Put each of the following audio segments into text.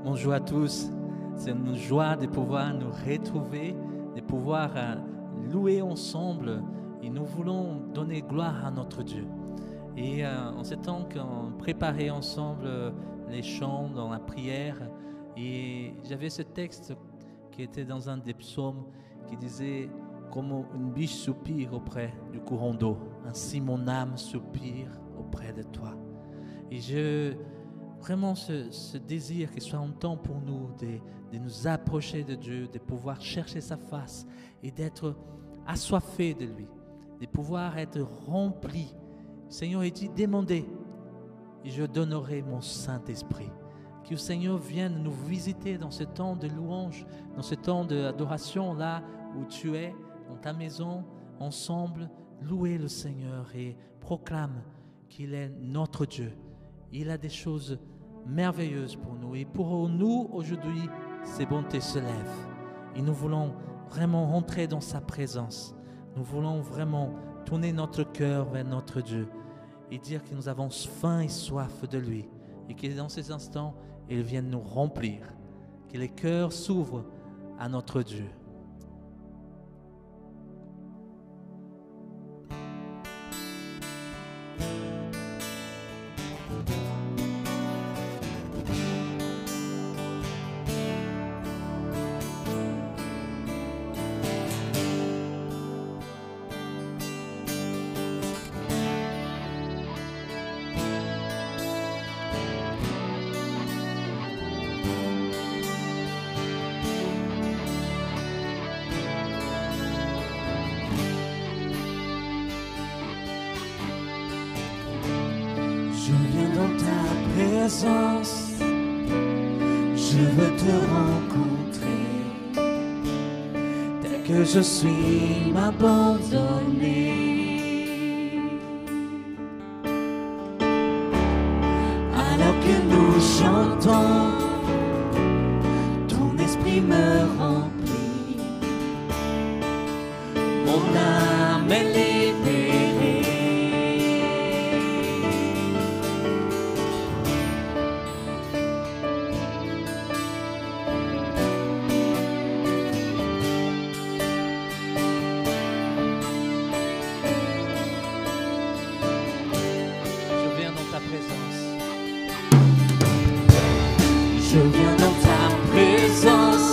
Bonjour à tous. C'est une joie de pouvoir nous retrouver, de pouvoir louer ensemble. Et nous voulons donner gloire à notre Dieu. Et en ce temps qu'on préparait ensemble les chants dans la prière, et j'avais ce texte qui était dans un des psaumes qui disait « Comme une biche soupire auprès du courant d'eau, ainsi mon âme soupire auprès de toi. » Et vraiment ce désir qu'il soit un temps pour nous de nous approcher de Dieu, de pouvoir chercher sa face et d'être assoiffés de lui, de pouvoir être remplis. Le Seigneur a dit, demandez et je donnerai mon Saint-Esprit. Que le Seigneur vienne nous visiter dans ce temps de louange, dans ce temps d'adoration, là où tu es, dans ta maison, ensemble, louez le Seigneur et proclame qu'il est notre Dieu. Il a des choses merveilleuses pour nous. Et pour nous, aujourd'hui, ses bontés se lèvent. Et nous voulons vraiment rentrer dans sa présence. Nous voulons vraiment tourner notre cœur vers notre Dieu et dire que nous avons faim et soif de lui. Et que dans ces instants, il vienne nous remplir. Que les cœurs s'ouvrent à notre Dieu. Je viens dans ta présence, je veux te rencontrer. Tel que je suis, m'abandonner. Alors que nous chantons, ton esprit me remplit. Mon âme est libérée. Je viens dans ta présence,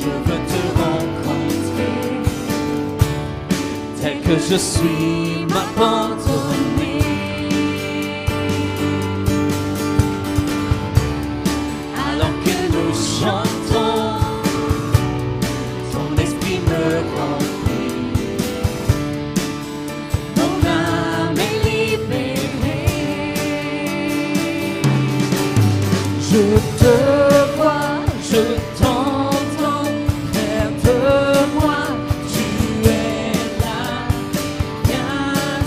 je veux te rencontrer. Tel que je suis, m'abandonner. Alors que nous chantons, ton esprit me remplit. Mon âme est libérée. Je te vois, je t'entends, près de moi, tu es là, viens,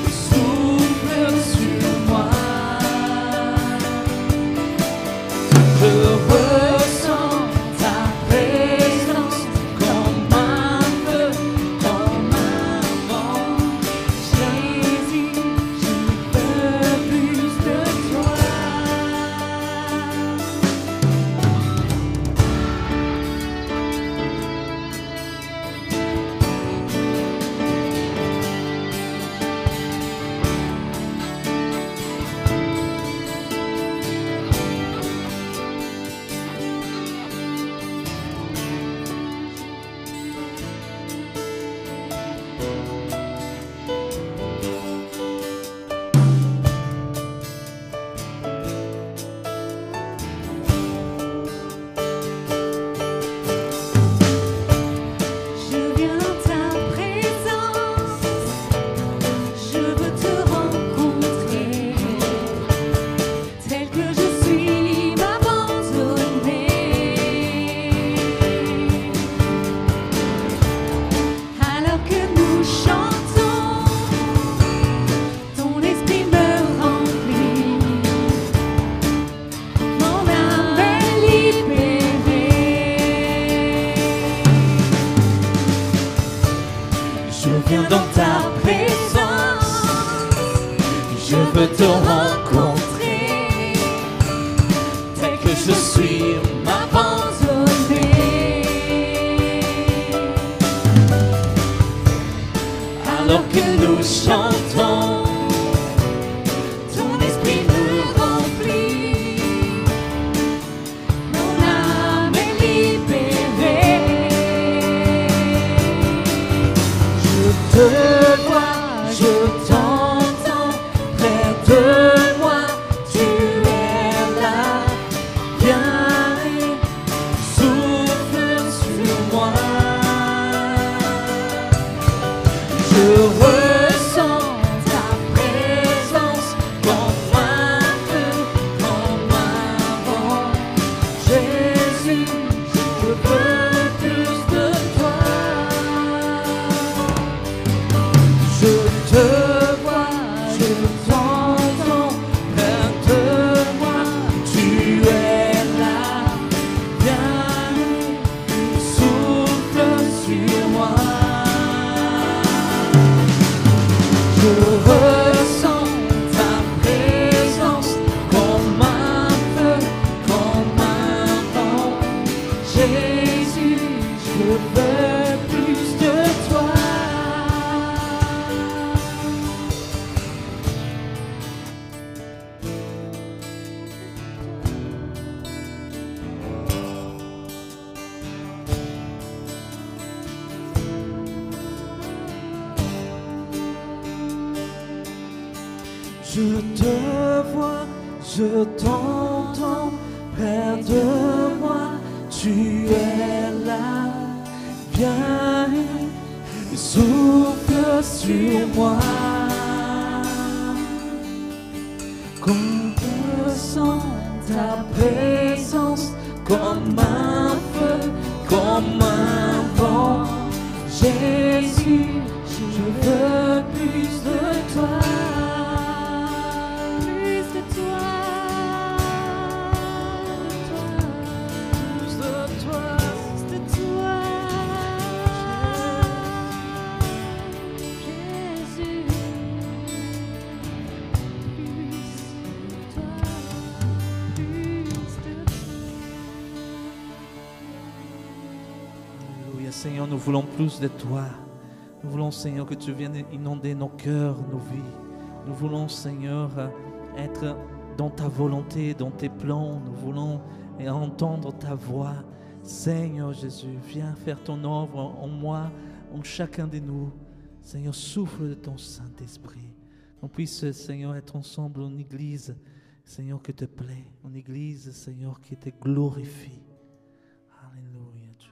souffle sur moi. Je ressens ta présence comme un feu, comme un vent. Jésus, je veux plus de toi. Je viens dans ta présence, je veux te rencontrer. Tel que je suis, m'abandonner. Alors que nous chantons, ton esprit me remplit. Mon âme est libérée. Je viens dans ta présence, je veux te rencontrer. je suis m'abandonner. alors que nous chantons, Ton esprit nous remplit, mon âme est libérée. Je te vois, je t'entends, près de moi, tu es là. Viens, souffle sur moi. Je ressens ta présence comme un feu, comme un vent. Jésus, je veux plus de toi. Je te vois, je t'entends, près de moi, tu es là. Viens, souffle sur moi. Je ressens ta présence comme un feu, comme un vent. Jésus, je veux plus de toi. Je te vois, je t'entends, près de moi, tu es là. Viens, souffle sur moi. Qu'on ressent ta présence comme un feu, comme un vent. Jésus, je veux plus de toi. Plus de toi. Plus de toi. Plus de toi. Jésus. Alléluia, Seigneur, nous voulons plus de toi. Nous voulons, Seigneur, que tu viennes inonder nos cœurs, nos vies. Nous voulons, Seigneur, être dans ta volonté, dans tes plans. Nous voulons entendre ta voix. Seigneur Jésus, viens faire ton œuvre en moi, en chacun de nous. Seigneur, souffle de ton Saint-Esprit. Qu'on puisse, Seigneur, être ensemble en église, Seigneur, qui te plaît. En église, Seigneur, qui te glorifie. Alléluia, Dieu.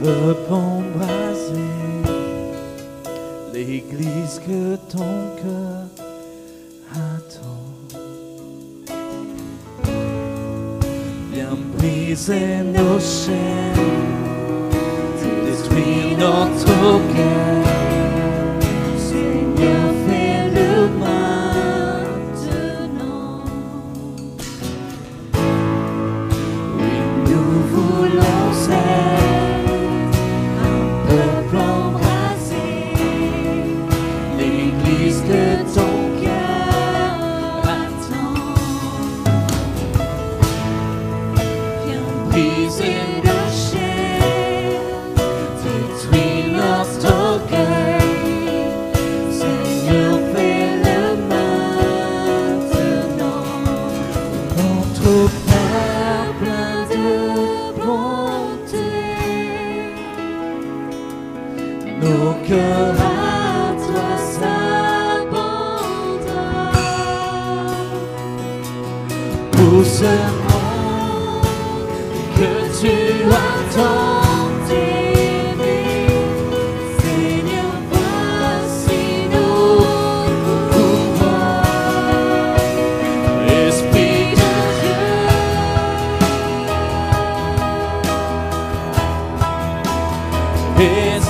Peuple embrasé, l'église que ton cœur attend. Viens briser nos chaînes, détruire notre cœur. Seigneur, fais-le maintenant. Oui, nous voulons être que ton cœur attend. Viens briser nos chaînes, détruire notre orgueil. Seigneur, fais-le maintenant. Notre Père plein de bonté, nos cœurs à toi pour ce monde que tu as tant aimé. Seigneur, voici nos pouvoirs. Que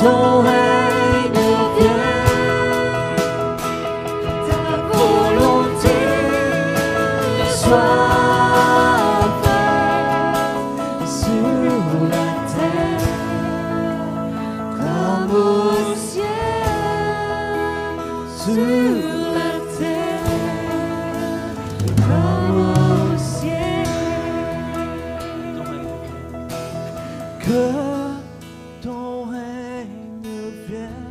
ton règne vienne.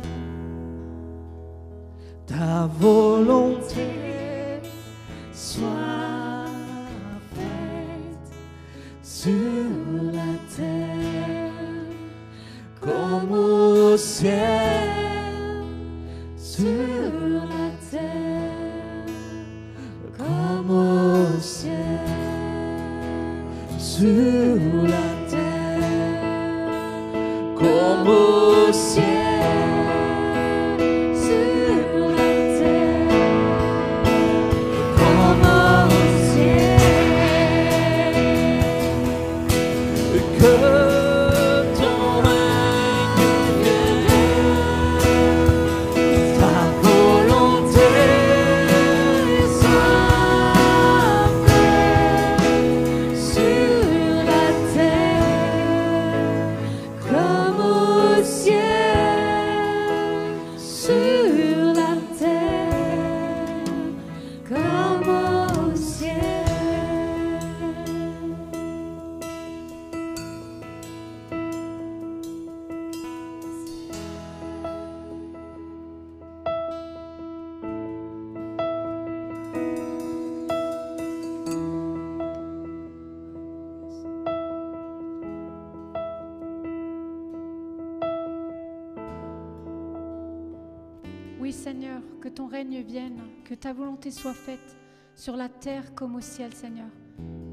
Oui, Seigneur, que ton règne vienne, que ta volonté soit faite sur la terre comme au ciel, Seigneur.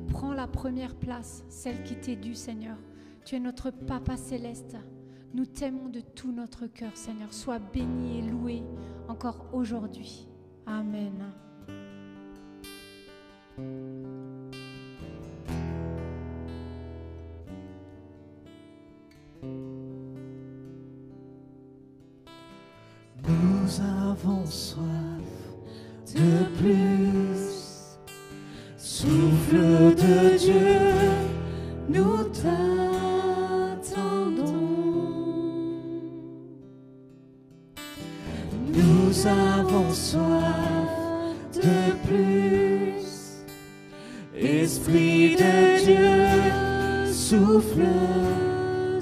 Prends la première place, celle qui t'est due, Seigneur. Tu es notre Papa céleste. Nous t'aimons de tout notre cœur, Seigneur. Sois béni et loué encore aujourd'hui. Amen. Nous avons soif de plus. Souffle de Dieu, nous t'attendons. Nous avons soif de plus. Esprit de Dieu, souffle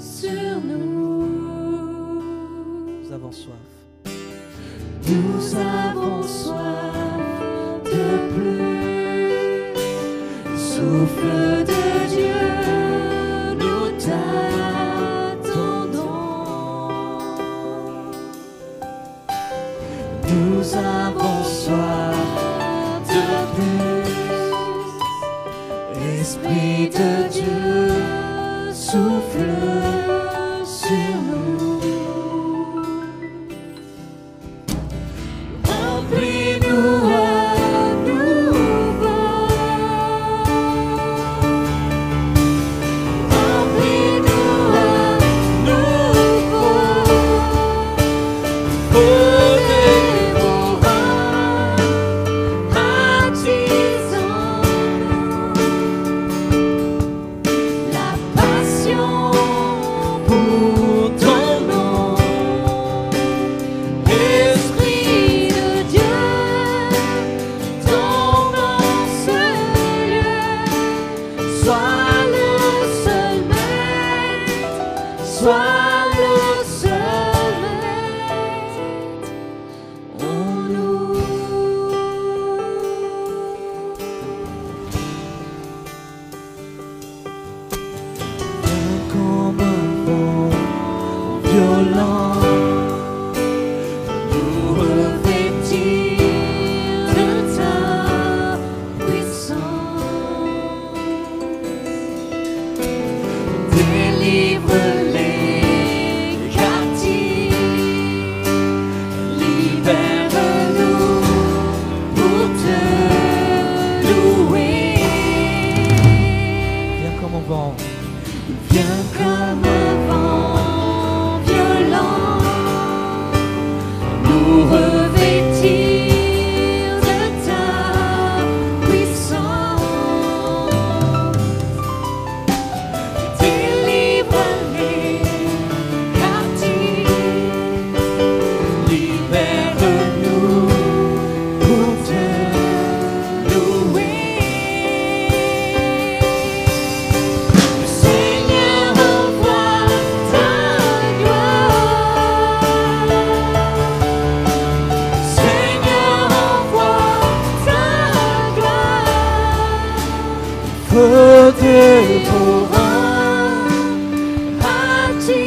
sur nous. Nous avons soif. Nous avons soif de plus. Souffle de Dieu, nous t'attendons. Nous avons soif de plus. Esprit de Dieu, souffle sur nous. Remplis-nous à nouveau. Remplis-nous à nouveau. Feu dévorant, attisant-nous. La passion pour ton nom. Esprit de Dieu, tombe en ce lieu. Sois le seul maître, sois le seul maître en nous. Viens comme un vent violent, nous revêtir de ta puissance. Délivre les captifs, libère-nous pour te louer. Viens comme un vent. Viens comme un vent violent, nous revêtir de ta puissance. Délivre les captifs, libère-nous pour te louer. Le Seigneur envoie ta gloire. Seigneur envoie ta gloire. Feu dévorant, attisant-nous.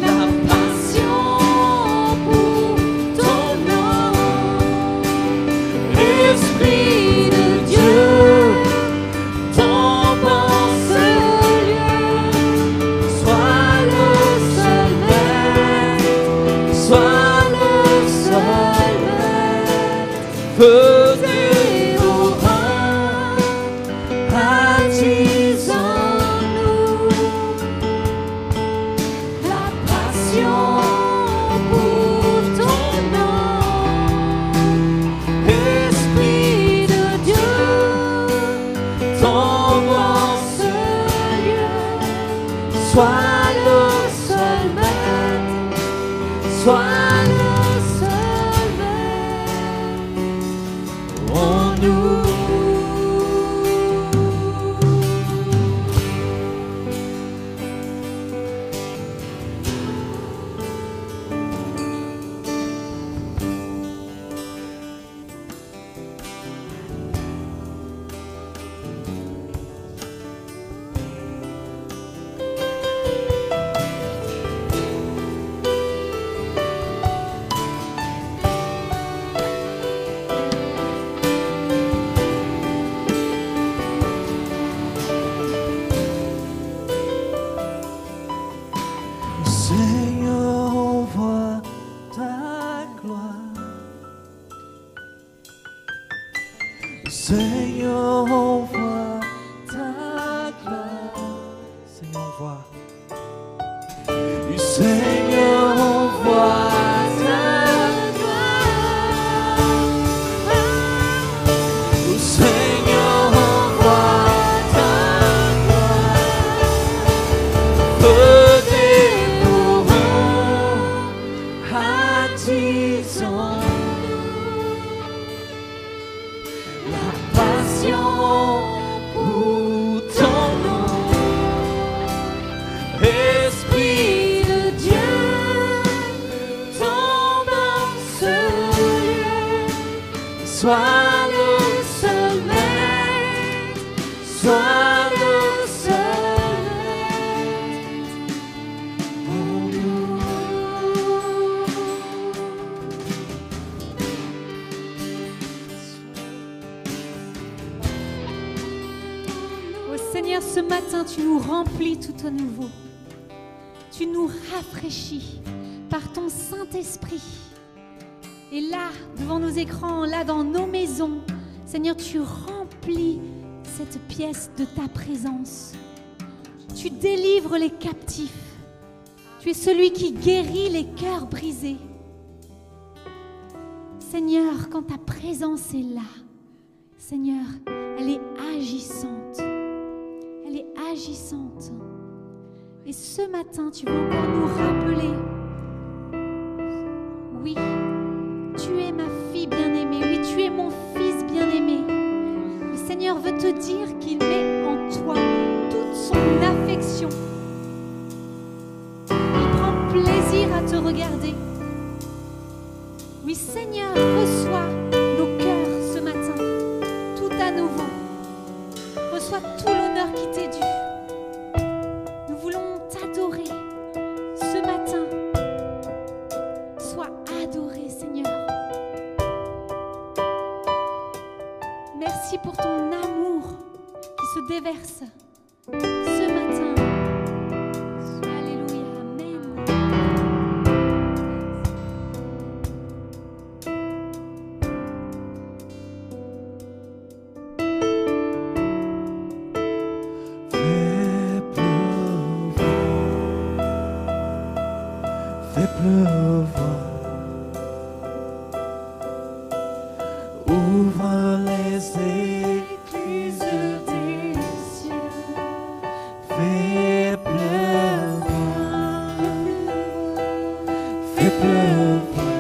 La passion pour ton nom. Esprit de Dieu, tombe en ce lieu. Sois le seul maître, sois le seul maître. Feu dévorant, attisant-nous. La passion pour ton nom. Esprit de Dieu, tombe en ce lieu. Sois le seul maître, sois le seul maître en nous. toi nous sommes en nous. Oh Seigneur, ce matin, tu nous remplis tout à nouveau. Tu nous rafraîchis par ton Saint-Esprit. Et là, devant nos écrans, là dans nos maisons, Seigneur, tu remplis cette pièce de ta présence. Tu délivres les captifs. Tu es celui qui guérit les cœurs brisés. Seigneur, quand ta présence est là, Seigneur, elle est agissante. Elle est agissante. Et ce matin, tu veux encore nous rappeler, oui, tu es ma fille bien-aimée, oui, tu es mon fils bien-aimé. Le Seigneur veut te dire qu'il met en toi toute son affection. Il prend plaisir à te regarder. Oui, Seigneur, reçois nos cœurs ce matin, tout à nouveau. Reçois tout l'honneur qui t'est dû. Nous voulons t'adorer ce matin. Sois adoré, Seigneur. Merci pour ton amour qui se déverse ce matin. Alléluia, Amen. Fais pleuvoir, ouvre les écluses des cieux, fais pleuvoir, fais pleuvoir,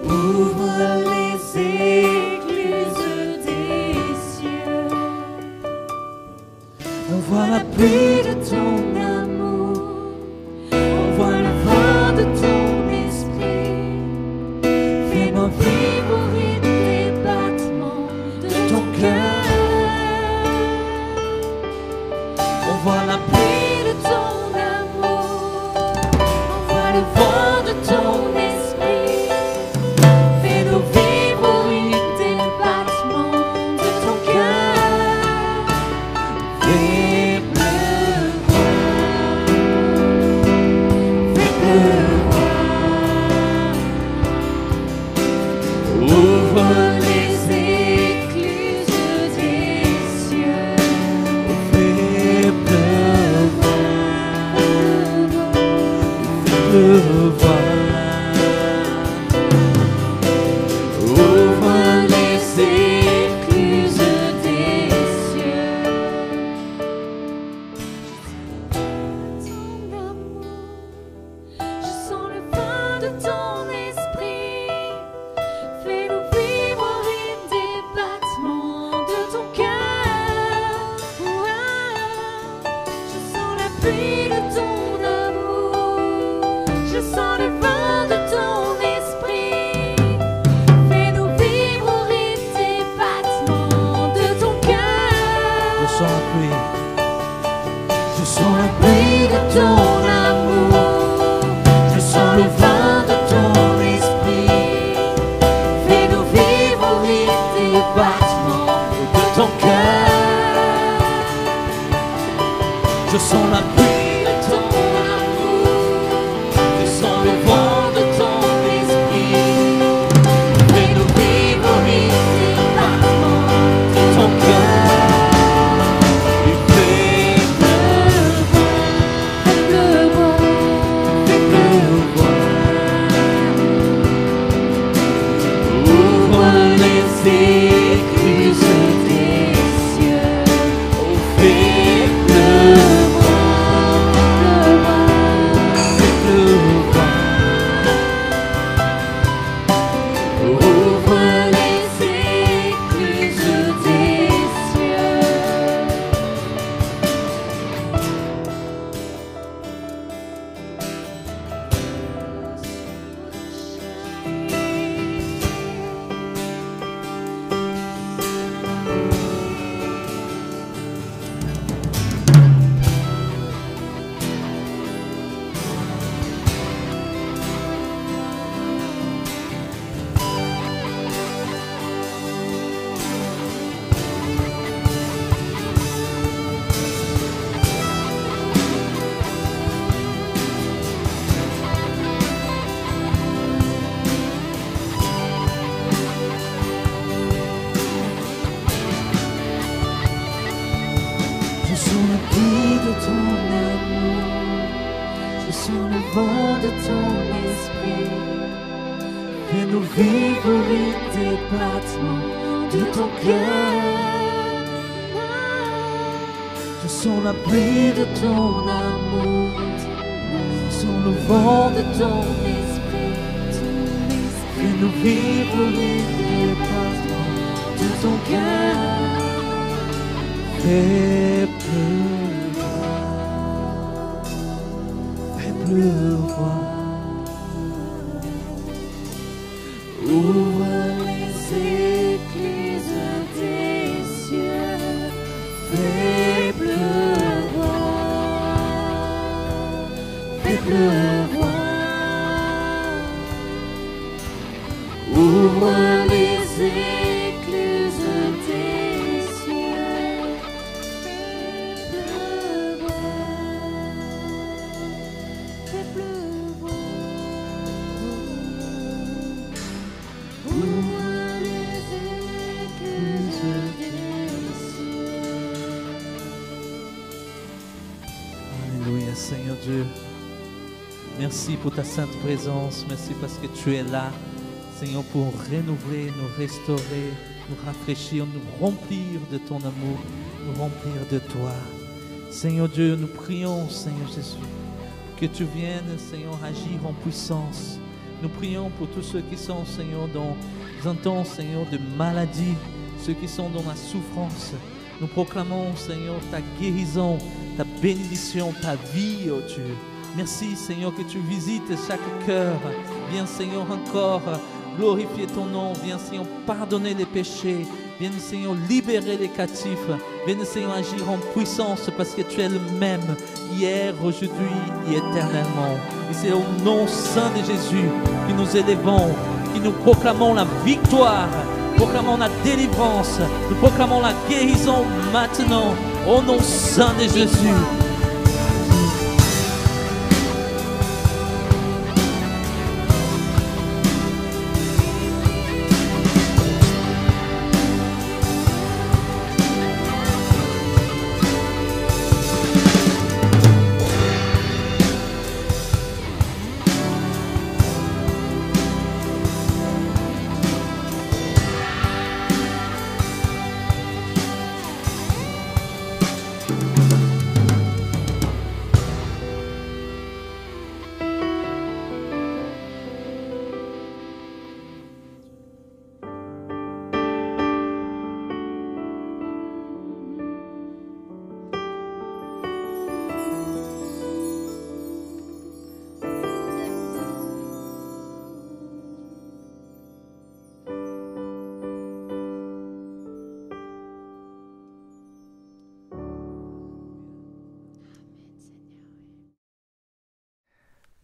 ouvre les écluses des cieux, envoie la pluie de ton amour, envoie le vent de ton esprit, fais-moi vivre au rythme des battements de ton cœur. Envoie la pluie de ton amour, envoie le vent de ton esprit, fais-nous vivre au rythme des battements de ton cœur. Fais pleuvoir, fais pleuvoir, ouvre les écluses des cieux, fais pleuvoir, fais pleuvoir, ouvre les écluses des cieux. Ton amour, je sens le vent de ton esprit, fais-nous vivre au rythme des battements de ton cœur. Je sens la pluie de ton amour, je sens le vent de ton esprit, fais-nous vivre au rythme des battements de ton cœur. Je sens la pluie. Je sens la pluie de ton amour, je sens le vent de ton esprit, fais-nous vivre au rythme des battements de ton cœur. Je sens la pluie de ton amour, je sens le vent de ton esprit, fais-nous vivre au rythme des battements de ton cœur. Écluses des cieux, oh fais pleuvoir, sens le bruit de ton amour, je sens le vent de ton esprit. Fais-nous vivre au rythme des battements de ton cœur. Je sens la pluie de ton amour, je sens le vent de ton esprit. Fais-nous vivre au rythme des battements de ton cœur. Fais pleuvoir. Ouvre les écluses des cieux, fais pleuvoir, fais pleuvoir. Ouvre les écluses des cieux, fais pleuvoir. Alléluia, Seigneur Dieu. Merci pour ta sainte présence. Merci parce que tu es là, Seigneur, pour renouveler, nous restaurer, nous rafraîchir, nous remplir de ton amour, nous remplir de toi. Seigneur Dieu, nous prions, Seigneur Jésus, que tu viennes, Seigneur, agir en puissance. Nous prions pour tous ceux qui sont, Seigneur, dans un temps, Seigneur, de maladie, ceux qui sont dans la souffrance. Nous proclamons, Seigneur, ta guérison, ta bénédiction, ta vie, oh Dieu. Merci, Seigneur, que tu visites chaque cœur. Viens, Seigneur, encore glorifier ton nom. Viens, Seigneur, pardonner les péchés. Viens, Seigneur, libérer les captifs. Viens, Seigneur, agir en puissance parce que tu es le même hier, aujourd'hui et éternellement. Et c'est au nom saint de Jésus que nous élevons, que nous proclamons la victoire, proclamons la délivrance, nous proclamons la guérison maintenant, au nom saint de Jésus.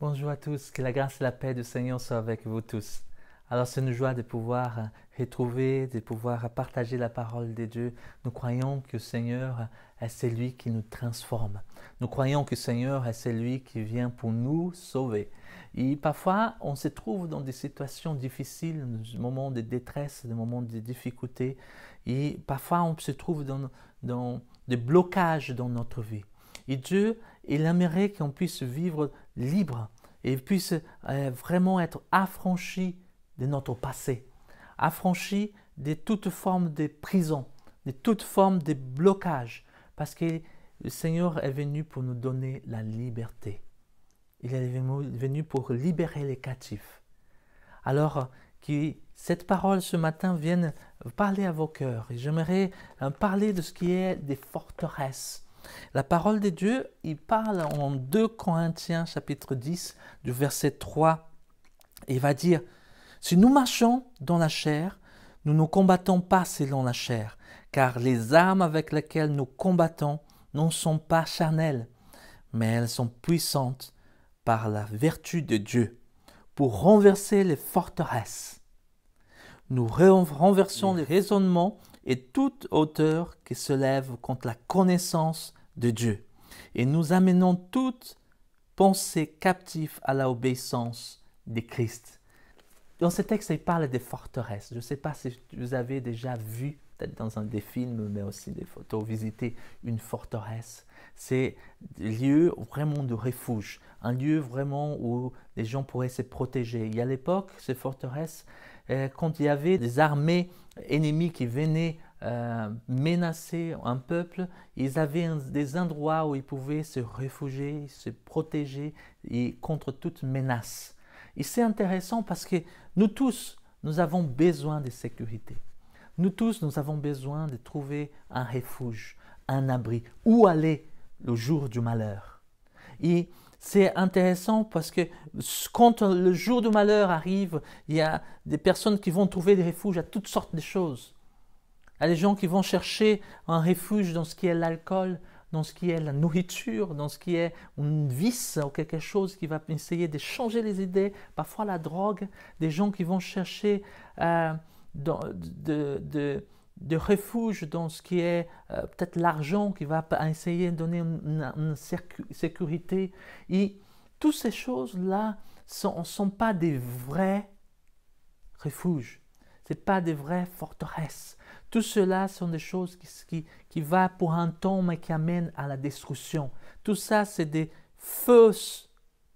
Bonjour à tous, que la grâce et la paix du Seigneur soient avec vous tous. Alors c'est une joie de pouvoir retrouver, de pouvoir partager la parole de Dieu. Nous croyons que le Seigneur est celui qui nous transforme. Nous croyons que le Seigneur est celui qui vient pour nous sauver. Et parfois, on se trouve dans des situations difficiles, des moments de détresse, des moments de difficulté. Et parfois, on se trouve dans des blocages dans notre vie. Et Dieu, il aimerait qu'on puisse vivre libre et puisse vraiment être affranchi de notre passé, affranchi de toute forme de prison, de toute forme de blocage, parce que le Seigneur est venu pour nous donner la liberté. Il est venu pour libérer les captifs. Alors, que cette parole ce matin vienne parler à vos cœurs. Et j'aimerais parler de ce qui est des forteresses. La parole de Dieu, il parle en 2 Corinthiens chapitre 10 du verset 3. Il va dire, si nous marchons dans la chair, nous ne combattons pas selon la chair, car les armes avec lesquelles nous combattons ne sont pas charnelles, mais elles sont puissantes par la vertu de Dieu pour renverser les forteresses. Nous renversons les raisonnements et toute hauteur qui se lève contre la connaissance de Dieu. Et nous amenons toute pensée captive à l'obéissance de Christ. Dans ce texte, il parle des forteresses. Je ne sais pas si vous avez déjà vu peut-être dans des films, mais aussi des photos, visiter une forteresse. C'est un lieu vraiment de refuge, un lieu vraiment où les gens pourraient se protéger. Et à l'époque, ces forteresses, quand il y avait des armées ennemies qui venaient menacer un peuple, ils avaient des endroits où ils pouvaient se réfugier, se protéger et contre toute menace. Et c'est intéressant parce que nous tous, nous avons besoin de sécurité. Nous tous, nous avons besoin de trouver un refuge, un abri, où aller le jour du malheur. Et c'est intéressant parce que quand le jour du malheur arrive, il y a des personnes qui vont trouver des refuges à toutes sortes de choses. Il y a des gens qui vont chercher un refuge dans ce qui est l'alcool, dans ce qui est la nourriture, dans ce qui est un vice ou quelque chose qui va essayer de changer les idées, parfois la drogue, des gens qui vont chercher de refuge dans ce qui est peut-être l'argent qui va essayer de donner une sécurité. Et toutes ces choses-là ne sont pas des vrais refuges, ce ne sont pas des vraies forteresses. Tout cela sont des choses qui vont pour un temps mais qui amènent à la destruction. Tout ça, c'est des fausses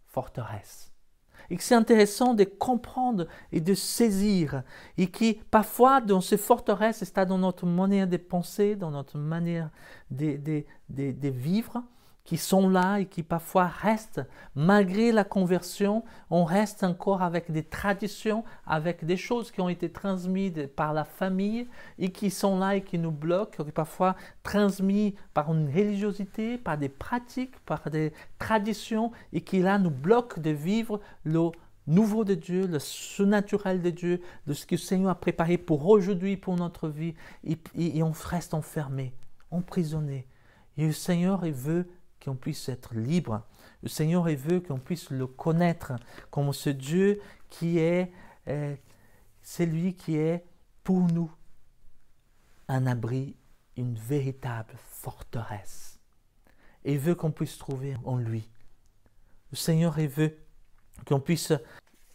forteresses. Et c'est intéressant de comprendre et de saisir. Et qui, parfois, dans ces forteresses, c'est dans notre manière de penser, dans notre manière de vivre, qui sont là et qui parfois restent, malgré la conversion, on reste encore avec des traditions, avec des choses qui ont été transmises par la famille et qui sont là et qui nous bloquent, parfois transmises par une religiosité, par des pratiques, par des traditions et qui là nous bloquent de vivre le nouveau de Dieu, le surnaturel de Dieu, de ce que le Seigneur a préparé pour aujourd'hui, pour notre vie et on reste enfermé, emprisonné. Et le Seigneur, il veut qu'on puisse être libre. Le Seigneur, il veut qu'on puisse le connaître comme ce Dieu qui est, c'est lui qui est pour nous un abri, une véritable forteresse. Et il veut qu'on puisse trouver en lui. Le Seigneur, il veut qu'on puisse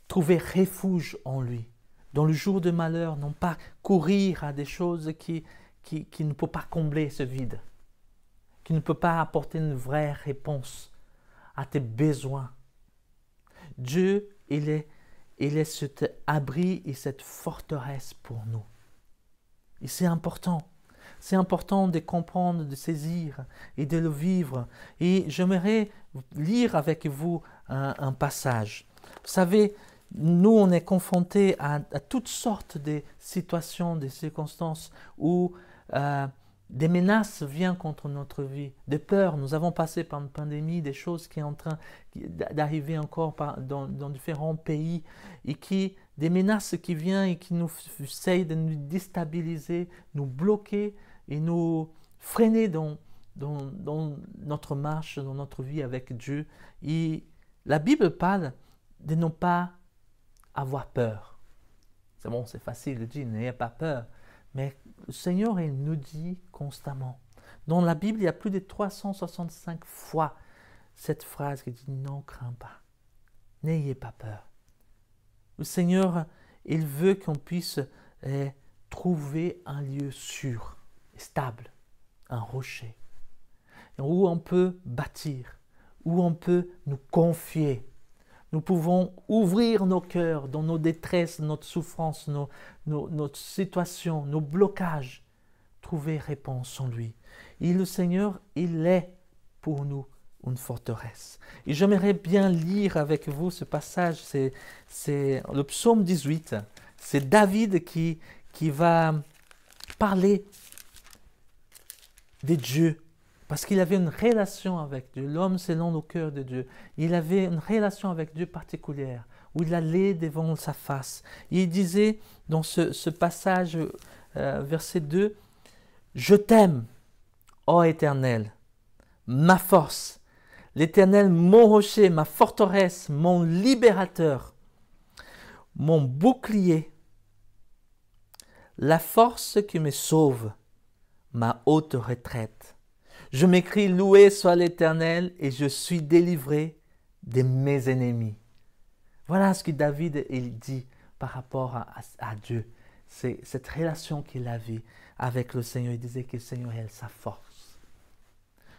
trouver refuge en lui. Dans le jour de malheur, non pas courir à des choses qui ne peuvent pas combler ce vide, qui ne peut pas apporter une vraie réponse à tes besoins. Dieu, il est cet abri et cette forteresse pour nous. Et c'est important. C'est important de comprendre, de saisir et de le vivre. Et j'aimerais lire avec vous un passage. Vous savez, nous, on est confrontés à toutes sortes de situations, de circonstances où des menaces viennent contre notre vie, des peurs. Nous avons passé par une pandémie, des choses qui sont en train d'arriver encore dans différents pays, et des menaces qui viennent et qui nous essayent de nous déstabiliser, nous bloquer et nous freiner dans notre marche, dans notre vie avec Dieu. Et la Bible parle de ne pas avoir peur. C'est bon, c'est facile de dire, n'ayez pas peur. Mais le Seigneur, il nous dit constamment. Dans la Bible, il y a plus de 365 fois cette phrase qui dit « Non, crains pas, n'ayez pas peur ». Le Seigneur, il veut qu'on puisse trouver un lieu sûr, stable, un rocher, où on peut bâtir, où on peut nous confier. Nous pouvons ouvrir nos cœurs dans nos détresses, notre souffrance, notre situation, nos blocages, trouver réponse en lui. Et le Seigneur, il est pour nous une forteresse. Et j'aimerais bien lire avec vous ce passage, c'est le psaume 18. C'est David qui va parler de Dieu. Parce qu'il avait une relation avec Dieu, l'homme selon le cœur de Dieu. Il avait une relation avec Dieu particulière, où il allait devant sa face. Et il disait dans ce passage, verset 2, « Je t'aime, ô Éternel, ma force, l'Éternel mon rocher, ma forteresse, mon libérateur, mon bouclier, la force qui me sauve, ma haute retraite. Je m'écris, loué soit l'Éternel, et je suis délivré de mes ennemis. » Voilà ce que David il dit par rapport à Dieu. C'est cette relation qu'il avait avec le Seigneur. Il disait que le Seigneur est sa force.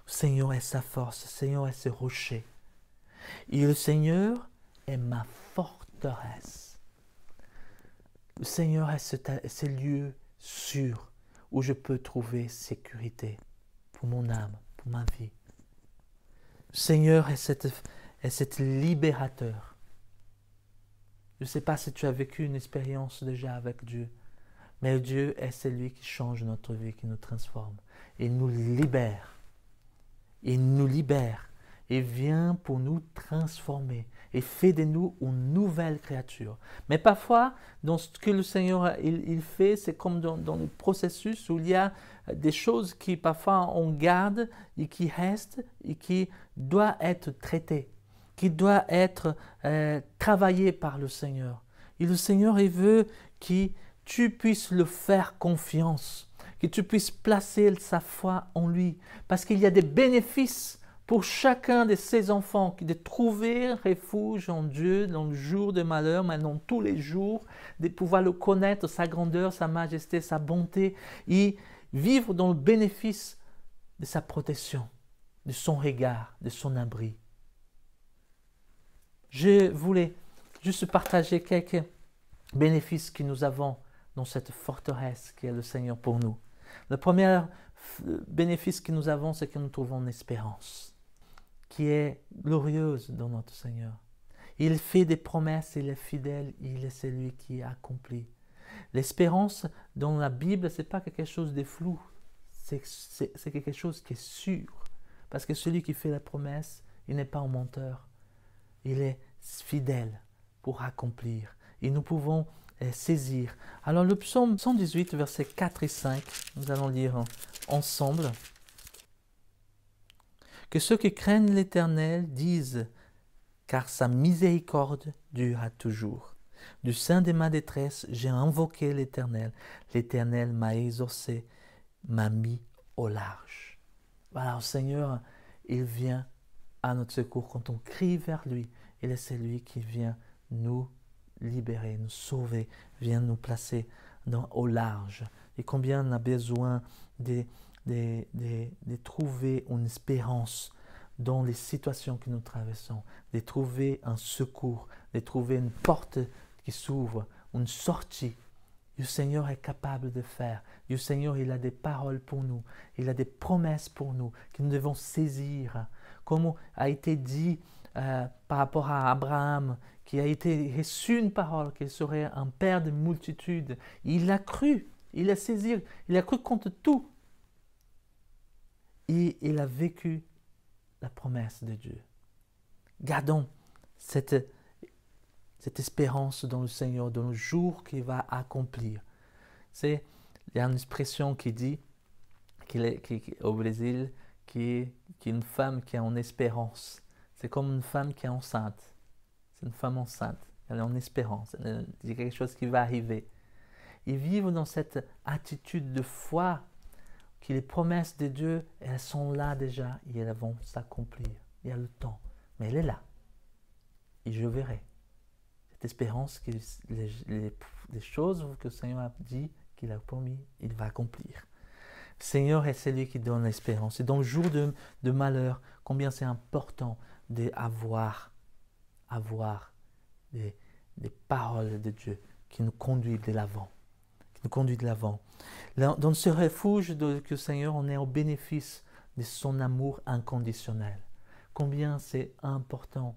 Le Seigneur est sa force. Le Seigneur est ce rocher. Et le Seigneur est ma forteresse. Le Seigneur est ce lieu sûr où je peux trouver sécurité pour mon âme, pour ma vie. Le Seigneur est cet libérateur. Je ne sais pas si tu as vécu une expérience déjà avec Dieu, mais Dieu est celui qui change notre vie, qui nous transforme. Il nous libère. Il nous libère. Il vient pour nous transformer et fait de nous une nouvelle créature. Mais parfois, dans ce que le Seigneur il fait, c'est comme dans le processus où il y a des choses qui parfois on garde et qui restent et qui doivent être traitées, qui doivent être travaillées par le Seigneur. Et le Seigneur, il veut que tu puisses le faire confiance, que tu puisses placer sa foi en lui, parce qu'il y a des bénéfices pour chacun de ses enfants, de trouver refuge en Dieu dans le jour de malheur, mais dans tous les jours, de pouvoir le connaître, sa grandeur, sa majesté, sa bonté, et vivre dans le bénéfice de sa protection, de son regard, de son abri. Je voulais juste partager quelques bénéfices que nous avons dans cette forteresse qui est le Seigneur pour nous. Le premier bénéfice que nous avons, c'est que nous trouvons une espérance qui est glorieuse dans notre Seigneur. Il fait des promesses, il est fidèle, il est celui qui accomplit. L'espérance dans la Bible, ce n'est pas quelque chose de flou, c'est quelque chose qui est sûr. Parce que celui qui fait la promesse, il n'est pas un menteur, il est fidèle pour accomplir. Et nous pouvons saisir. Alors le psaume 118, versets 4 et 5, nous allons lire ensemble. Que ceux qui craignent l'Éternel disent, car sa miséricorde durera toujours. Du sein de ma détresse, j'ai invoqué l'Éternel. L'Éternel m'a exaucé, m'a mis au large. Voilà, le Seigneur, il vient à notre secours quand on crie vers lui. Il est celui qui vient nous libérer, nous sauver, vient nous placer au large. Et combien on a besoin de trouver une espérance dans les situations que nous traversons, de trouver un secours, de trouver une porte qui s'ouvre, une sortie. Le Seigneur est capable de faire. Le Seigneur, il a des paroles pour nous, il a des promesses pour nous que nous devons saisir. Comme a été dit par rapport à Abraham, qui a été reçu une parole qu'il serait un père de multitudes. Il a cru, il a saisi, il a cru contre tout. Et il a vécu la promesse de Dieu. Gardons cette espérance dans le Seigneur, dans le jour qu'il va accomplir. Il y a une expression qui dit au Brésil qu'une femme qui a une espérance, c'est comme une femme qui est enceinte. C'est une femme enceinte, elle est en espérance, il y a quelque chose qui va arriver. Et vivre dans cette attitude de foi, que les promesses de Dieu, elles sont là déjà et elles vont s'accomplir. Il y a le temps, mais elle est là. Et je verrai. Cette espérance que les choses que le Seigneur a dit, qu'il a promis, il va accomplir. Le Seigneur est celui qui donne l'espérance. Et dans le jour de malheur, combien c'est important d'avoir des paroles de Dieu qui nous conduisent de l'avant. Dans ce refuge que le Seigneur, on est au bénéfice de son amour inconditionnel. Combien c'est important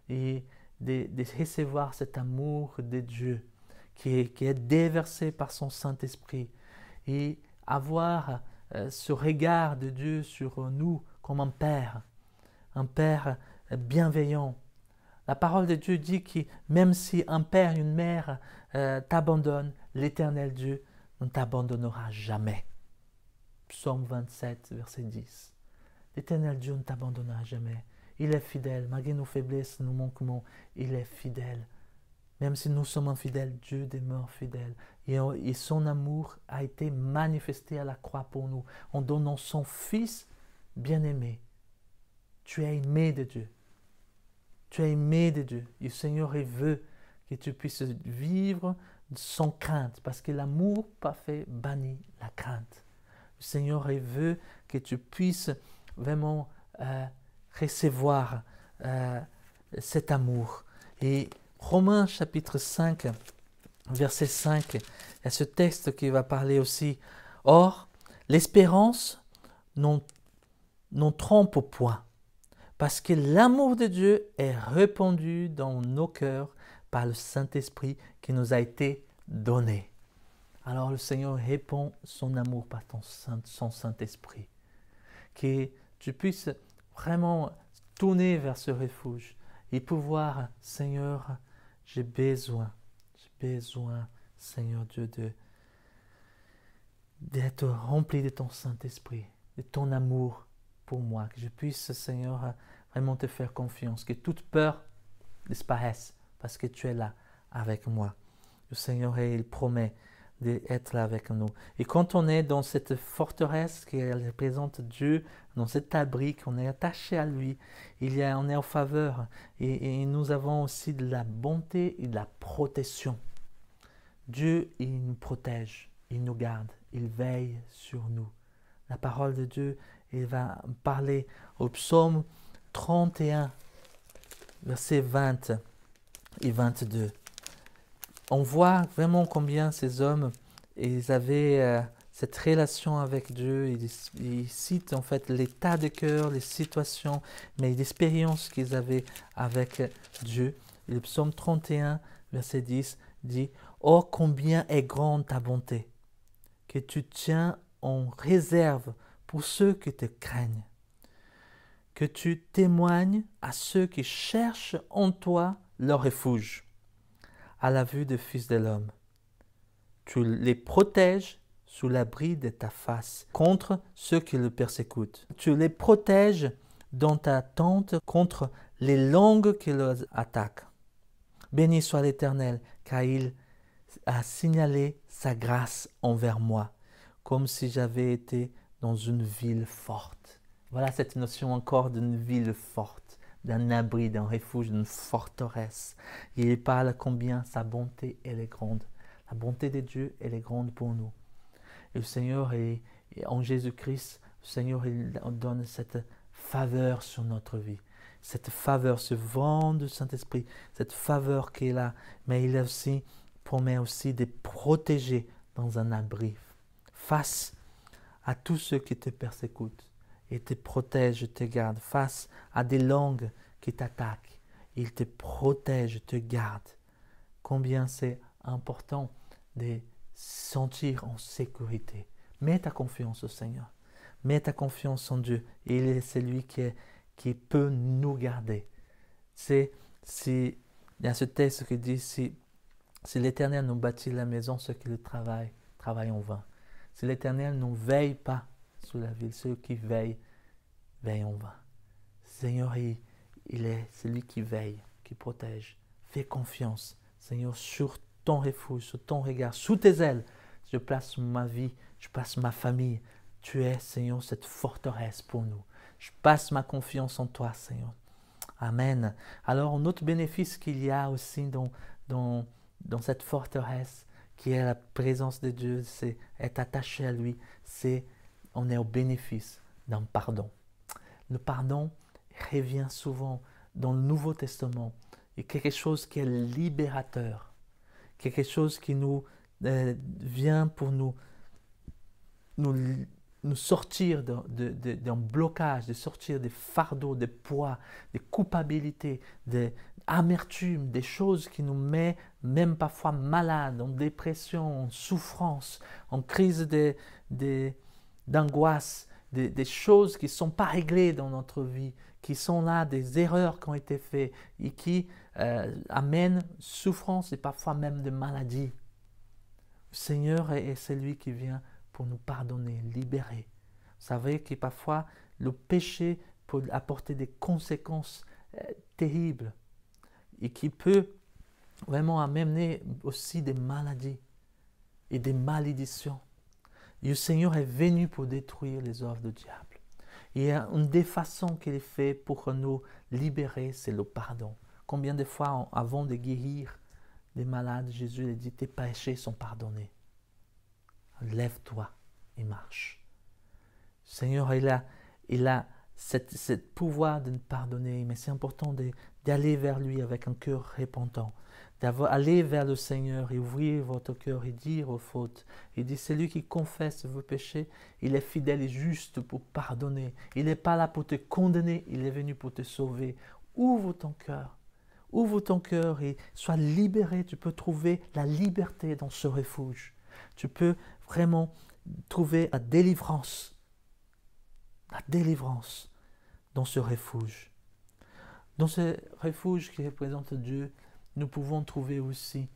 et de recevoir cet amour de Dieu qui est déversé par son Saint-Esprit et avoir ce regard de Dieu sur nous comme un Père bienveillant. La parole de Dieu dit que même si un père et une mère t'abandonnent, l'Éternel Dieu ne t'abandonnera jamais. Psaume 27, verset 10. L'Éternel Dieu ne t'abandonnera jamais. Il est fidèle, malgré nos faiblesses, nos manquements, il est fidèle. Même si nous sommes infidèles, Dieu demeure fidèle. Et son amour a été manifesté à la croix pour nous, en donnant son Fils bien-aimé. Tu es aimé de Dieu. Tu es aimé de Dieu. Et le Seigneur, il veut que tu puisses vivre sans crainte, parce que l'amour parfait bannit la crainte. Le Seigneur il veut que tu puisses vraiment recevoir cet amour. Et Romains chapitre 5, verset 5, il y a ce texte qui va parler aussi. Or, l'espérance n'en trompe point, parce que l'amour de Dieu est répandu dans nos cœurs par le Saint-Esprit qui nous a été donné. Alors le Seigneur répand son amour par son Saint-Esprit. Que tu puisses vraiment tourner vers ce refuge et pouvoir, Seigneur, j'ai besoin, Seigneur Dieu, d'être rempli de ton Saint-Esprit, de ton amour pour moi. Que je puisse, Seigneur, vraiment te faire confiance, que toute peur disparaisse parce que tu es là avec moi. Le Seigneur, il promet d'être là avec nous. Et quand on est dans cette forteresse qui représente Dieu, dans cet abri, qu'on est attaché à lui, on est en faveur. Et nous avons aussi de la bonté et de la protection. Dieu, il nous protège, il nous garde, il veille sur nous. La parole de Dieu, il va parler au psaume 31, versets 20 et 22. On voit vraiment combien ces hommes, ils avaient cette relation avec Dieu. Ils citent en fait l'état de cœur, les situations, mais l'expérience qu'ils avaient avec Dieu. Et le psaume 31, verset 10, dit « Oh, combien est grande ta bonté, que tu tiens en réserve pour ceux qui te craignent, que tu témoignes à ceux qui cherchent en toi leur refuge. À la vue des fils de l'homme. Tu les protèges sous l'abri de ta face contre ceux qui le persécutent. Tu les protèges dans ta tente contre les langues qui les attaquent. Béni soit l'Éternel, car il a signalé sa grâce envers moi, comme si j'avais été dans une ville forte. Voilà cette notion encore d'une ville forte, d'un abri, d'un refuge, d'une forteresse. Il parle combien sa bonté, elle est grande. La bonté de Dieu, elle est grande pour nous. Et le Seigneur, en Jésus-Christ, le Seigneur, il donne cette faveur sur notre vie. Cette faveur, ce vent du Saint-Esprit, cette faveur qu'il est là. Mais il aussi promet aussi de protéger dans un abri face à tous ceux qui te persécutent. Il te protège, te garde face à des langues qui t'attaquent. Il te protège, te garde. Combien c'est important de sentir en sécurité. Mets ta confiance au Seigneur. Mets ta confiance en Dieu. Il est celui qui peut nous garder. Il y a ce texte qui dit, si l'Éternel nous bâtit la maison, ceux qui le travaillent en vain. Si l'Éternel ne veille pas sur la ville, ceux qui veillent en vain. Seigneur, il est celui qui veille, qui protège. Fais confiance, Seigneur, sur ton refuge, sur ton regard, sous tes ailes. Je place ma vie, je place ma famille. Tu es, Seigneur, cette forteresse pour nous. Je passe ma confiance en toi, Seigneur. Amen. Alors, un autre bénéfice qu'il y a aussi dans cette forteresse, qui est la présence de Dieu, c'est être attaché à lui, on est au bénéfice d'un pardon. Le pardon revient souvent dans le Nouveau Testament. Il y a quelque chose qui est libérateur, quelque chose qui nous vient pour nous sortir d'un blocage, de sortir des fardeaux, des poids, des culpabilités, des amertumes, des choses qui nous mettent même parfois malades, en dépression, en souffrance, en crise d'angoisse, des choses qui ne sont pas réglées dans notre vie, qui sont là, des erreurs qui ont été faites et qui amènent souffrance et parfois même de maladies. Le Seigneur est celui qui vient pour nous pardonner, libérer. Vous savez que parfois le péché peut apporter des conséquences terribles et qui peut vraiment amener aussi des maladies et des malédictions. Et le Seigneur est venu pour détruire les œuvres du diable. Il y a une des façons qu'il fait pour nous libérer, c'est le pardon. Combien de fois, avant de guérir des malades, Jésus lui dit, tes péchés sont pardonnés. Lève-toi et marche. Seigneur, il a ce pouvoir de nous pardonner, mais c'est important d'aller vers lui avec un cœur repentant, d'aller vers le Seigneur et ouvrir votre cœur et dire aux fautes. Il dit, celui qui confesse vos péchés, il est fidèle et juste pour pardonner. Il n'est pas là pour te condamner, il est venu pour te sauver. Ouvre ton cœur et sois libéré. Tu peux trouver la liberté dans ce refuge. Tu peux vraiment trouver la délivrance dans ce refuge. Dans ce refuge qui représente Dieu, nous pouvons trouver aussi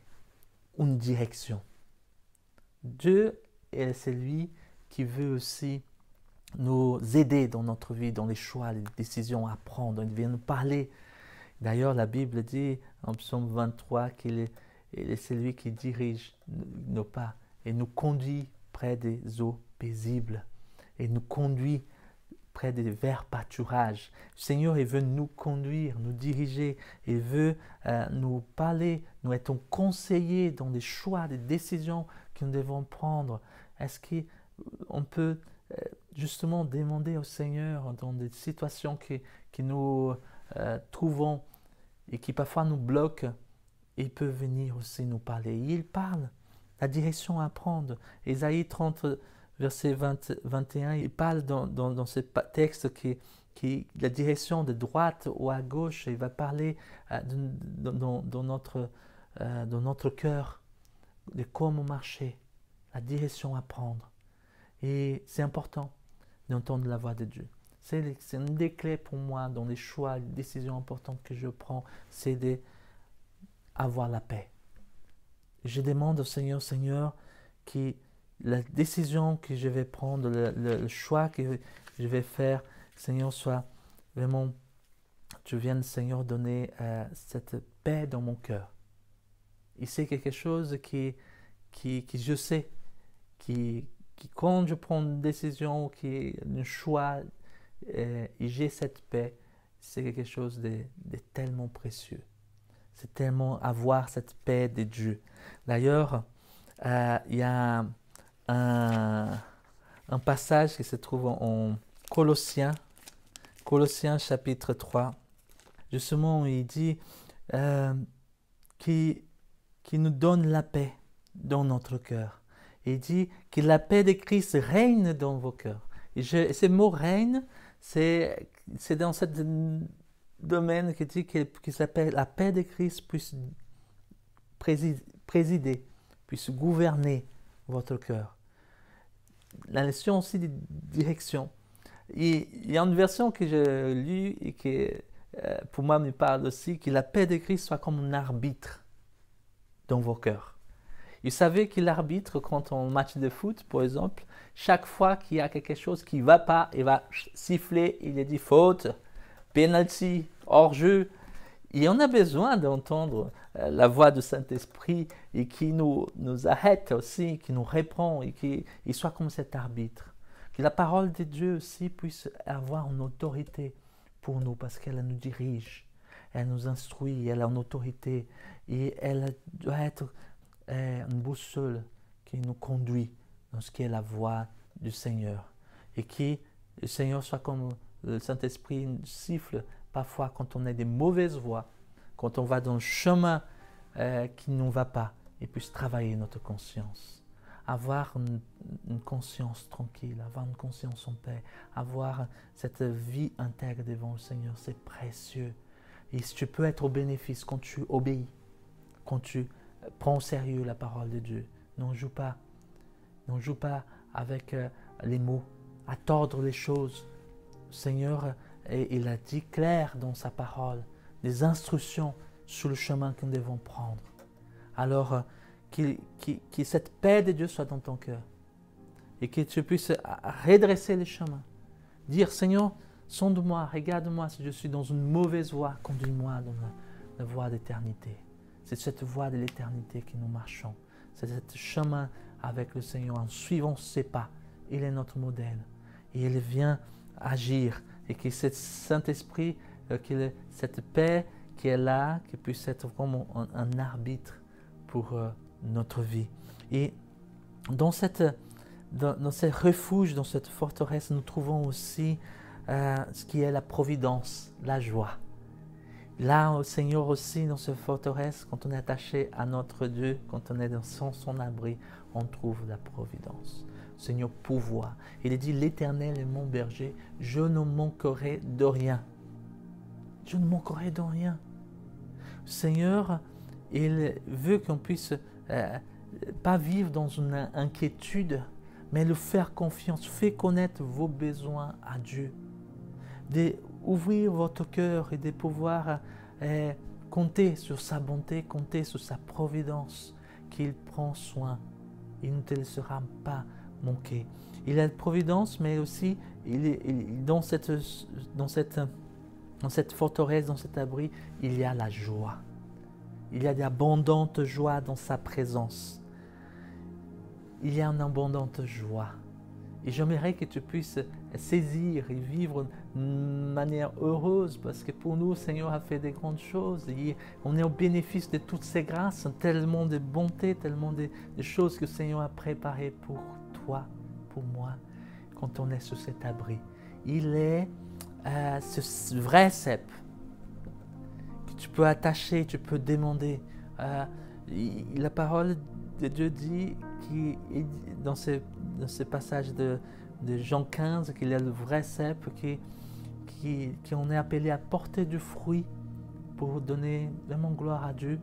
une direction. Dieu est celui qui veut aussi nous aider dans notre vie, dans les choix, les décisions à prendre. Il vient nous parler. D'ailleurs, la Bible dit en psaume 23 qu'il est celui qui dirige nos pas et nous conduit près des eaux paisibles et nous conduit près des verts pâturages. Le Seigneur, il veut nous conduire, nous diriger, il veut nous parler, nous être conseillers dans les choix, des décisions que nous devons prendre. Est-ce qu'on peut justement demander au Seigneur dans des situations que nous trouvons et qui parfois nous bloquent, il peut venir aussi nous parler. Il parle, la direction à prendre. Ésaïe 30, verset 21, il parle dans ce texte qui la direction de droite ou à gauche. Il va parler dans notre cœur de comment marcher, la direction à prendre. Et c'est important d'entendre la voix de Dieu. C'est une des clés pour moi dans les choix, les décisions importantes que je prends, c'est d'avoir la paix. Je demande au Seigneur, que la décision que je vais prendre, le choix que je vais faire, Seigneur, soit vraiment, tu viennes, Seigneur, donner cette paix dans mon cœur. Et c'est quelque chose qui je sais, qui quand je prends une décision, un choix, et j'ai cette paix, c'est quelque chose de tellement précieux. C'est tellement avoir cette paix de Dieu. D'ailleurs, il y a un passage qui se trouve en Colossiens chapitre 3. Justement, il dit qui nous donne la paix dans notre cœur. Il dit que la paix de Christ règne dans vos cœurs. Et ce mot règne, c'est dans ce domaine qui s'appelle la paix de Christ puisse présider, puisse gouverner votre cœur. La notion aussi de direction. Il y a une version que j'ai lue et qui pour moi me parle aussi, que la paix de Christ soit comme un arbitre dans vos cœurs. Vous savez qu'il arbitre quand on match de foot, par exemple, chaque fois qu'il y a quelque chose qui ne va pas, il va siffler, il a dit faute, penalty, hors-jeu. Et on a besoin d'entendre la voix du Saint-Esprit et qui nous arrête aussi, qui nous répond et qu'il soit comme cet arbitre. Que la parole de Dieu aussi puisse avoir une autorité pour nous parce qu'elle nous dirige, elle nous instruit, elle a une autorité et elle doit être une boussole qui nous conduit dans ce qui est la voie du Seigneur. Et que le Seigneur soit comme le Saint-Esprit siffle parfois quand on a des mauvaises voies, quand on va dans le chemin qui ne va pas, et puisse travailler notre conscience. Avoir une conscience tranquille, avoir une conscience en paix, avoir cette vie intègre devant le Seigneur, c'est précieux. Et tu peux être au bénéfice quand tu obéis, quand tu prends au sérieux la parole de Dieu. N'en joue pas avec les mots, à tordre les choses. Le Seigneur, il a dit clair dans sa parole, des instructions sur le chemin que nous devons prendre. Alors, que cette paix de Dieu soit dans ton cœur et que tu puisses redresser les chemins. Dire, Seigneur, sonde-moi, regarde-moi si je suis dans une mauvaise voie, conduis-moi dans la voie d'éternité. C'est cette voie de l'éternité que nous marchons. C'est ce chemin avec le Seigneur en suivant ses pas. Il est notre modèle et il vient agir et que ce Saint-Esprit, cette paix qui est là, qui puisse être comme un arbitre pour notre vie. Et dans ces refuges, dans cette forteresse, nous trouvons aussi ce qui est la providence, la joie. Là, au Seigneur aussi, dans cette forteresse, quand on est attaché à notre Dieu, quand on est dans son abri, on trouve la providence. Seigneur pourvoit. Il est dit, l'Éternel est mon berger, je ne manquerai de rien. Je ne manquerai de rien. Seigneur, il veut qu'on puisse pas vivre dans une inquiétude, mais le faire confiance. Faites connaître vos besoins à Dieu. D'ouvrir votre cœur et de pouvoir compter sur sa bonté, compter sur sa providence, qu'il prend soin. Il ne te laissera pas manquer. Il a la providence, mais aussi dans cette forteresse, dans cet abri, il y a la joie. Il y a d'abondantes joies dans sa présence. Il y a une abondante joie. Et j'aimerais que tu puisses saisir et vivre d'une manière heureuse, parce que pour nous, le Seigneur a fait des grandes choses. Et on est au bénéfice de toutes ces grâces, tellement de bonté, tellement de choses que le Seigneur a préparées pour toi, pour moi, quand on est sur cet abri. Il est ce vrai cep que tu peux attacher, tu peux demander. La parole de Dieu dit dans ce passage de Jean 15 qu'il y a le vrai cep qu'on est appelé à porter du fruit pour donner vraiment gloire à Dieu,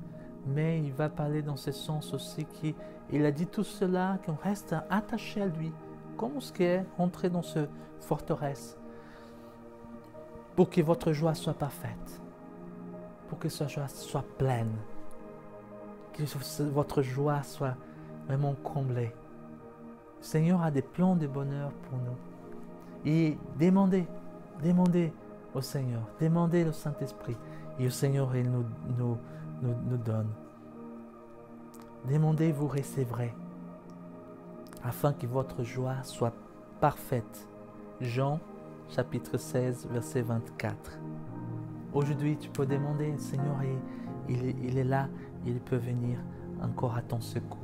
mais il va parler dans ce sens aussi qu'il a dit tout cela, qu'on reste attaché à lui, comme ce qui est rentré dans cette forteresse, pour que votre joie soit parfaite, pour que cette joie soit pleine, que votre joie soit vraiment comblée. Le Seigneur a des plans de bonheur pour nous. Et demandez au Seigneur, demandez au Saint-Esprit. Et le Seigneur, il nous donne. Demandez, vous recevrez, afin que votre joie soit parfaite. Jean, chapitre 16, verset 24. Aujourd'hui, tu peux demander, le Seigneur, il est là, il peut venir encore à ton secours.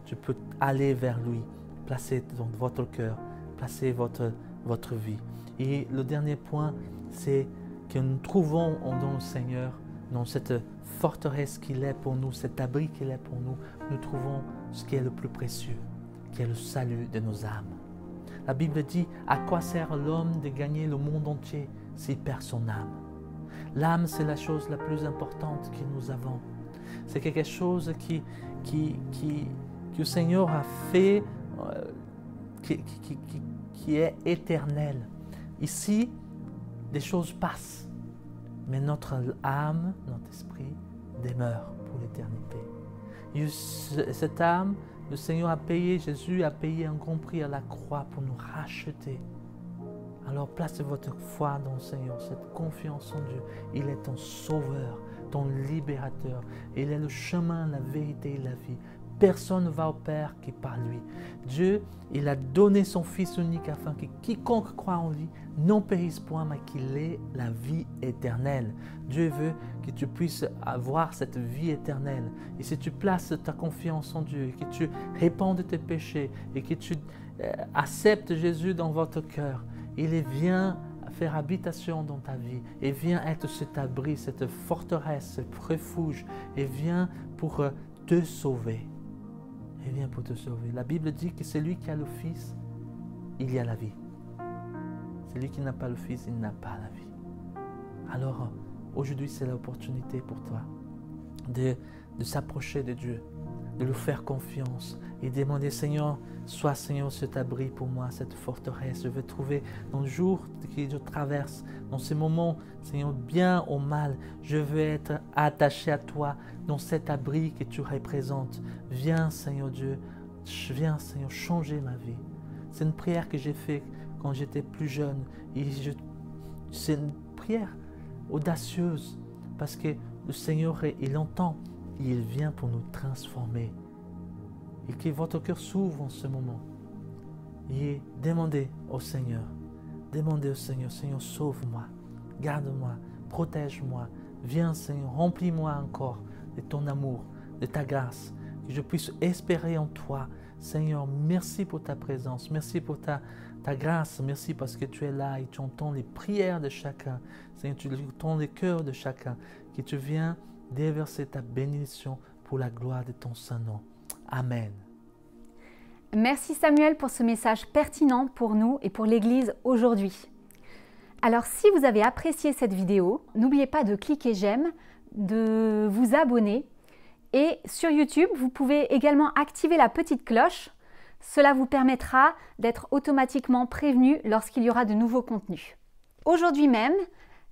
Tu peux aller vers lui, placer dans votre cœur, placer votre vie. Et le dernier point, c'est que nous trouvons dans le Seigneur, dans cette forteresse qu'il est pour nous, cet abri qu'il est pour nous, nous trouvons ce qui est le plus précieux, qui est le salut de nos âmes. La Bible dit, à quoi sert l'homme de gagner le monde entier s'il perd son âme? L'âme, c'est la chose la plus importante que nous avons. C'est quelque chose que le Seigneur a fait, qui est éternel. Ici, des choses passent, mais notre âme, notre esprit demeure pour l'éternité. Et cette âme, le Seigneur a payé, Jésus a payé un grand prix à la croix pour nous racheter. Alors placez votre foi dans le Seigneur, cette confiance en Dieu. Il est ton sauveur, ton libérateur. Il est le chemin, la vérité et la vie. Personne ne va au Père que par lui. Dieu, il a donné son Fils unique afin que quiconque croit en lui non périsse point, mais qu'il ait la vie éternelle. Dieu veut que tu puisses avoir cette vie éternelle. Et si tu places ta confiance en Dieu, que tu répands de tes péchés et que tu acceptes Jésus dans votre cœur, il vient faire habitation dans ta vie et vient être cet abri, cette forteresse, ce refuge et vient pour te sauver. Il vient pour te sauver. La Bible dit que celui qui a le Fils, il y a la vie. Celui qui n'a pas le Fils, il n'a pas la vie. Alors, aujourd'hui, c'est l'opportunité pour toi de s'approcher de Dieu, de lui faire confiance et demander, Seigneur, sois Seigneur cet abri pour moi, cette forteresse. Je veux trouver dans le jour que je traverse, dans ces moments, Seigneur, bien ou mal, je veux être attaché à toi dans cet abri que tu représentes. Viens, Seigneur Dieu, viens, Seigneur, changer ma vie. C'est une prière que j'ai faite quand j'étais plus jeune. Et c'est une prière audacieuse parce que le Seigneur, il entend et il vient pour nous transformer. Et que votre cœur s'ouvre en ce moment. Et demandez au Seigneur, Seigneur, sauve-moi, garde-moi, protège-moi. Viens, Seigneur, remplis-moi encore de ton amour, de ta grâce, que je puisse espérer en toi. Seigneur, merci pour ta présence, merci pour ta grâce, merci parce que tu es là et tu entends les prières de chacun. Seigneur, tu entends les cœurs de chacun, que tu viens déverser ta bénédiction pour la gloire de ton Saint-Nom. Amen. Merci Samuel pour ce message pertinent pour nous et pour l'Église aujourd'hui. Alors si vous avez apprécié cette vidéo, n'oubliez pas de cliquer j'aime, de vous abonner et sur YouTube, vous pouvez également activer la petite cloche. Cela vous permettra d'être automatiquement prévenu lorsqu'il y aura de nouveaux contenus. Aujourd'hui même,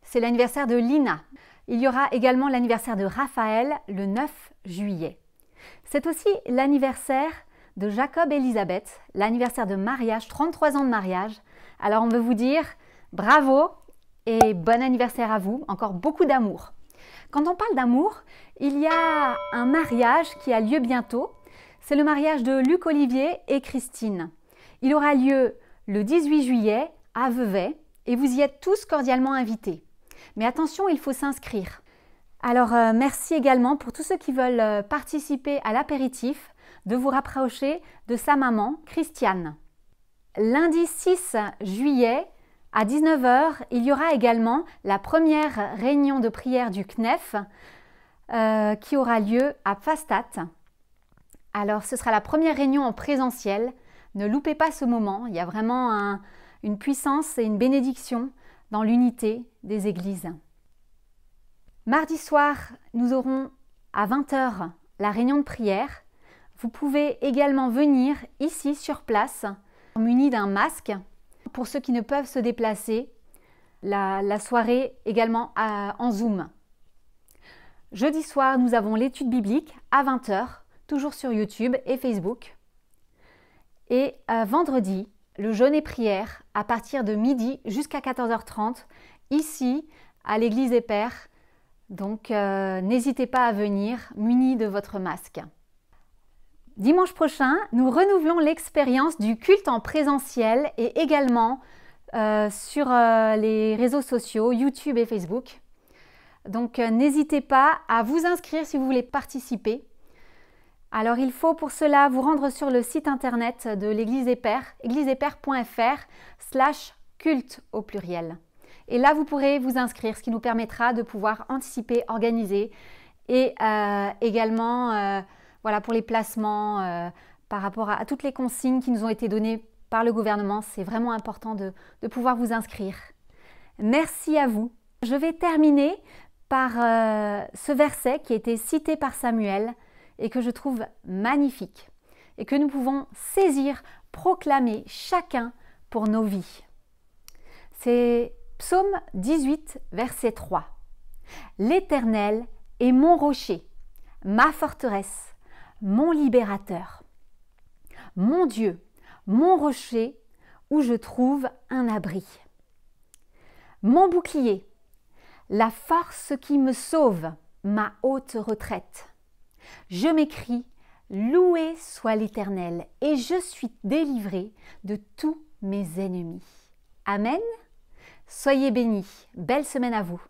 c'est l'anniversaire de Lina. Il y aura également l'anniversaire de Raphaël le 9 juillet. C'est aussi l'anniversaire de Jacob et Elisabeth, l'anniversaire de mariage, 33 ans de mariage. Alors on veut vous dire bravo et bon anniversaire à vous, encore beaucoup d'amour. Quand on parle d'amour, il y a un mariage qui a lieu bientôt. C'est le mariage de Luc Olivier et Christine. Il aura lieu le 18 juillet à Vevey et vous y êtes tous cordialement invités. Mais attention, il faut s'inscrire. Alors merci également pour tous ceux qui veulent participer à l'apéritif, de vous rapprocher de sa maman, Christiane. Lundi 6 juillet, à 19 h, il y aura également la première réunion de prière du CNEF qui aura lieu à Pfastatt. Alors, ce sera la première réunion en présentiel. Ne loupez pas ce moment. Il y a vraiment une puissance et une bénédiction dans l'unité des églises. Mardi soir, nous aurons à 20 h la réunion de prière. Vous pouvez également venir ici sur place, muni d'un masque. Pour ceux qui ne peuvent se déplacer, la soirée également en Zoom. Jeudi soir, nous avons l'étude biblique à 20 h, toujours sur YouTube et Facebook. Et vendredi, le jeûne et prière à partir de midi jusqu'à 14h30, ici à l'église des Pères. Donc n'hésitez pas à venir muni de votre masque. Dimanche prochain, nous renouvelons l'expérience du culte en présentiel et également sur les réseaux sociaux, YouTube et Facebook. Donc n'hésitez pas à vous inscrire si vous voulez participer. Alors il faut pour cela vous rendre sur le site internet de l'Église des Pères, églisedespères.fr/culte au pluriel. Et là vous pourrez vous inscrire, ce qui nous permettra de pouvoir anticiper, organiser et également voilà, pour les placements par rapport à toutes les consignes qui nous ont été données par le gouvernement. C'est vraiment important de pouvoir vous inscrire. Merci à vous. Je vais terminer par ce verset qui a été cité par Samuel et que je trouve magnifique et que nous pouvons saisir, proclamer chacun pour nos vies. C'est Psaume 18, verset 3. L'Éternel est mon rocher, ma forteresse, mon libérateur, mon Dieu, mon rocher où je trouve un abri. Mon bouclier, la force qui me sauve, ma haute retraite. Je m'écrie, loué soit l'Éternel, et je suis délivré de tous mes ennemis. Amen. Soyez bénis. Belle semaine à vous.